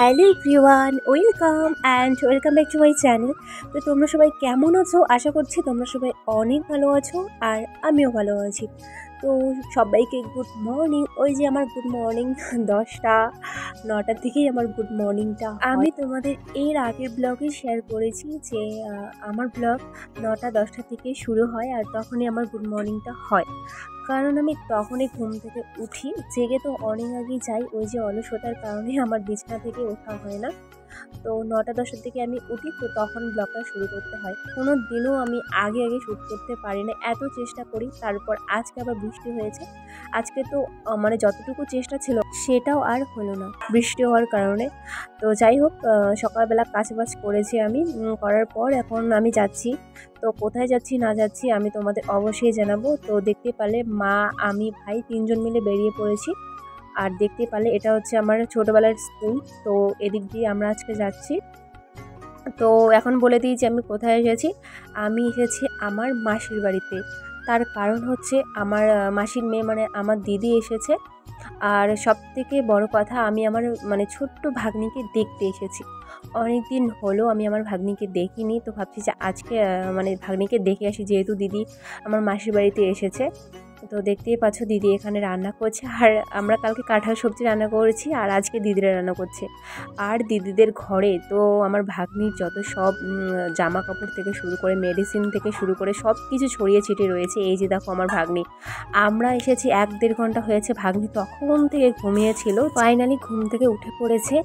Hello everyone, welcome back to my channel. তো তোমরা সবাই কেমন আছো? আশা করছি তোমরা সবাই অনেক ভালো আছো, আর আমিও ভালো আছি। তো সবাইকে গুড মর্নিং। ওই যে আমার গুড মর্নিং 9টার থেকেই আমার গুড মর্নিংটা। আমি তোমাদের এর আগের ব্লগে শেয়ার করেছি যে আমার ব্লগ 9টা-10টা থেকে শুরু হয়, আর তখনই আমার গুড মর্নিংটা হয়। কারণ আমি তখনই ঘুম থেকে উঠি, জেগে তো অনেক আগেই যাই, ওই যে অলসতার কারণে আমার বিছানা থেকে ওঠা হয় না। তো 9টা-10টার দিকে আমি উঠি, তো তখন ব্লগটা শুরু করতে হয়। কোনো দিনও আমি আগে শ্যুট করতে পারি না, এত চেষ্টা করি। তারপর আজকে আবার বৃষ্টি হয়েছে। আজকে তো মানে যতটুকু চেষ্টা ছিল সেটাও আর হলো না বৃষ্টি হওয়ার কারণে। তো যাই হোক, সকালবেলা কাজবাজ করেছি আমি, করার পর এখন আমি যাচ্ছি। তো কোথায় যাচ্ছি না যাচ্ছি আমি তোমাদের অবশ্যই জানাবো। তো দেখতে পারলে মা, আমি, ভাই 3জন মিলে বেরিয়ে পড়েছি। আর দেখতে পারলে এটা হচ্ছে আমার ছোটোবেলার স্কুল। তো এদিক দিয়ে আমরা আজকে যাচ্ছি। তো এখন বলে দিই যে আমি কোথায় এসেছি। আমি এসেছি আমার মাসির বাড়িতে। তার কারণ হচ্ছে আমার মাসির মেয়ে মানে আমার দিদি এসেছে। আর সবথেকে বড় কথা, আমি আমার মানে ছোট্ট ভাগ্নিকে দেখতে এসেছি। অনেক দিন হলো আমি আমার ভাগ্নিকে দেখিনি, তো ভাবছি যে আজকে মানে ভাগ্নিকে দেখে আসি, যেহেতু দিদি আমার মাসির বাড়িতে এসেছে। তো দেখতেই পাচ্ছ দিদি এখানে রান্না করছে, আর আমরা কালকে কাঁঠাল সবজি রান্না করেছি, আর আজকে দিদিরা রান্না করছে। আর দিদিদের ঘরে তো আমার ভাগ্নির যত সব জামা কাপড় থেকে শুরু করে মেডিসিন থেকে শুরু করে সব কিছু ছড়িয়ে ছিটিয়ে রয়েছে। এই যে দেখো আমার ভাগ্নি, আমরা এসেছি 1-1.5 ঘন্টা হয়েছে, ভাগ্নি তখন থেকে ঘুমিয়েছিল, ফাইনালি ঘুম থেকে উঠে পড়েছে।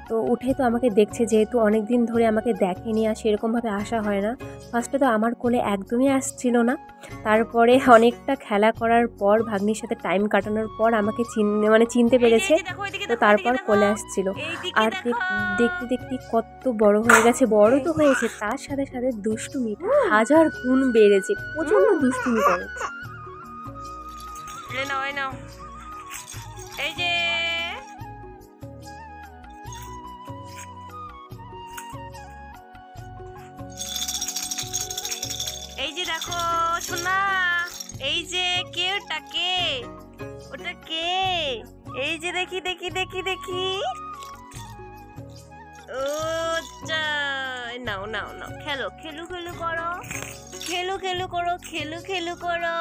তো উঠে তো আমাকে দেখছে, যেহেতু অনেক দিন ধরে আমাকে দেখেনি আর সেরকমভাবে আসা হয় না। ফার্স্টে তো আমার কোলে একদমই আসছিল না, তারপরে অনেকটা খেলা করার পর, ভাগ্নির সাথে টাইম কাটানোর পর আমাকে চিনতে পেরেছে। তো তারপর কোলে আসছিল। আর দেখতে দেখতে কত বড় হয়ে গেছে। বড় তো হয়েছে, তার সাথে সাথে দুষ্টুমিটা 1000 গুণ বেড়েছে, প্রচন্ড দুষ্টুমি করে। এই যে এই যে দেখো সোনা, এই যে কে, ওটা কে, ওটা কে? এই যে দেখি দেখি দেখি দেখি। ও নাও নাও নাও, খেলো খেলু খেলু করো, খেলু খেলু করো, খেলু খেলু করো।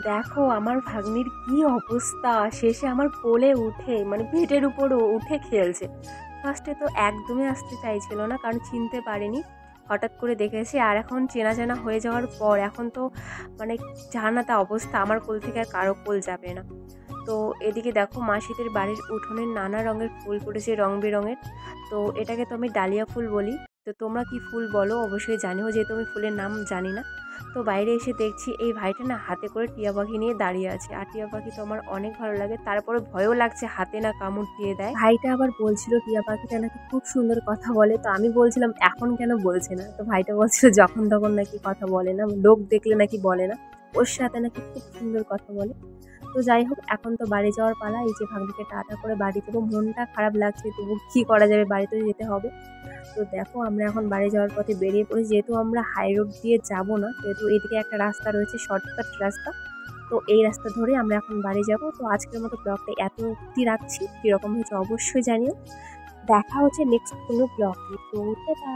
দেখো আমার ভাগ্নির কি অবস্থা, শেষে আমার কোলে উঠে মানে পেটের উপর উঠে খেলছে। ফার্স্টে তো একদমই আসতে চাইছিল না, কারণ চিনতে পারেনি, হঠাৎ করে দেখেছি। আর এখন চেনা জানা হয়ে যাওয়ার পর এখন তো মানে জানাতা অবস্থা, আমার কোল থেকে আর কারো কোল যাবে না। তো এদিকে দেখো মাসিদের বাড়ির উঠোনে নানা রঙের ফুল ফুটেছে, রং বেরঙের। তো এটাকে তো আমি ডালিয়া ফুল বলি। তো তোমরা কি ফুল বলো অবশ্যই জানিও, যেহেতু আমি ফুলের নাম জানি না। তো বাইরে এসে দেখছি এই ভাইটা না হাতে করে টিয়া পাখি নিয়ে দাঁড়িয়ে আছে, আর টিয়া পাখি তো আমার অনেক ভালো লাগে, তারপরে ভয়ও লাগছে হাতে না কামড় দিয়ে দেয়। ভাইটা আবার বলছিল টিয়া পাখিটা নাকি খুব সুন্দর কথা বলে। তো আমি বলছিলাম এখন কেন বলছে না, তো ভাইটা বলছিল যখন তখন নাকি কথা বলে না, লোক দেখলে নাকি বলে না, ওর সাথে নাকি খুব সুন্দর কথা বলে। তো যাই হোক, এখন তো বাড়ি যাওয়ার পালা। এই যে ভাগ্নিকে টাটা করে বাড়ি যাবো, মনটা খারাপ লাগছে, তবু কী করা যাবে, বাড়িতে যেতে হবে। তো দেখো আমরা এখন বাড়ি যাওয়ার পথে বেরিয়ে পড়েছি, যেহেতু আমরা হাই রোড দিয়ে যাব না, যেহেতু এদিকে একটা রাস্তা রয়েছে, শর্টকাট রাস্তা। তো এই রাস্তা ধরে আমরা এখন বাড়ি যাব। তো আজকের মতো ব্লগটা এত অবধি রাখছি, কীরকম হয়েছে অবশ্যই জানিও। দেখা হচ্ছে নেক্সট কোনো ব্লগে। তো টাটা।